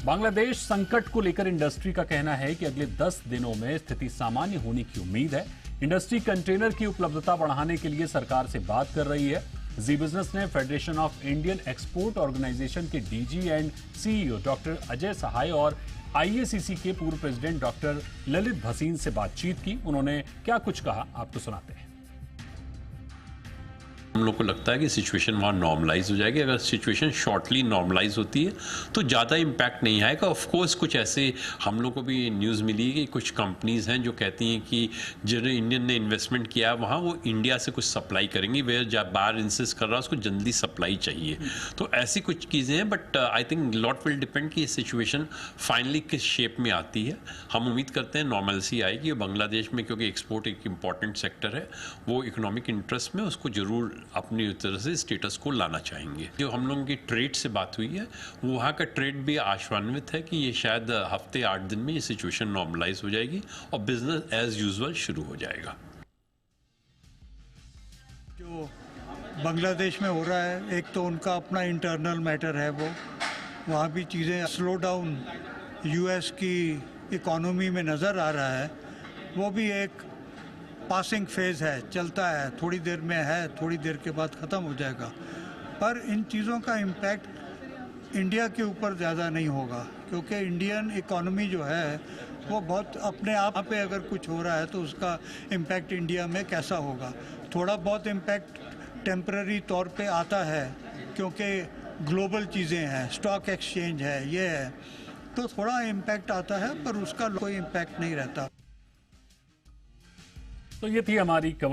बांग्लादेश संकट को लेकर इंडस्ट्री का कहना है कि अगले 10 दिनों में स्थिति सामान्य होने की उम्मीद है। इंडस्ट्री कंटेनर की उपलब्धता बढ़ाने के लिए सरकार से बात कर रही है। जी बिजनेस ने federation of Indian export organisation के DG and CEO doctor Ajay Sahay और आईएसीसी के पूर्व प्रेसिडेंट डॉक्टर ललित भसीन से बातचीत की। उन्होंने क्या कुछ कहा, आपको सुनाते हैं। हम लोग को लगता है कि सिचुएशन वहाँ नॉर्मलाइज हो जाएगी। अगर सिचुएशन शॉर्टली नॉर्मलाइज होती है तो ज़्यादा इम्पैक्ट नहीं आएगा। ऑफ कोर्स कुछ ऐसे हम लोग को भी न्यूज़ मिली है कि कुछ कंपनीज़ हैं जो कहती हैं कि जिन्हें इंडियन ने इन्वेस्टमेंट किया वहाँ वो इंडिया से कुछ सप्लाई करेंगी, वे जब बाहर इंसिस्ट कर रहा है उसको जल्दी सप्लाई चाहिए। तो ऐसी कुछ चीज़ें हैं, but I think lot will depend कि ये सिचुएशन फाइनली किस शेप में आती है। हम उम्मीद करते हैं नॉर्मलसी आएगी। बांग्लादेश में क्योंकि एक्सपोर्ट एक इम्पॉर्टेंट सेक्टर है, वो इकोनॉमिक इंटरेस्ट में उसको ज़रूर अपनी तरह से स्टेटस को लाना चाहेंगे। जो हम लोगों की ट्रेड से बात हुई है, वो वहाँ का ट्रेड भी आशान्वित है कि ये शायद हफ्ते 8 दिन में ये सिचुएशन नॉर्मलाइज हो जाएगी और बिजनेस एज यूजुअल शुरू हो जाएगा। जो बांग्लादेश में हो रहा है, एक तो उनका अपना इंटरनल मैटर है, वो वहाँ भी चीज़ें स्लो डाउन यूएस की इकोनॉमी में नज़र आ रहा है। वो भी एक पासिंग फेज़ है, चलता है, थोड़ी देर में है, थोड़ी देर के बाद ख़त्म हो जाएगा। पर इन चीज़ों का इम्पैक्ट इंडिया के ऊपर ज़्यादा नहीं होगा, क्योंकि इंडियन इकोनॉमी जो है वो बहुत अपने आप पे अगर कुछ हो रहा है तो उसका इम्पैक्ट इंडिया में कैसा होगा। थोड़ा बहुत इम्पैक्ट टेम्पररी तौर पे आता है, क्योंकि ग्लोबल चीज़ें हैं, स्टॉक एक्सचेंज है, ये है, तो थोड़ा इम्पैक्ट आता है, पर उसका कोई इम्पैक्ट नहीं रहता। तो ये थी हमारी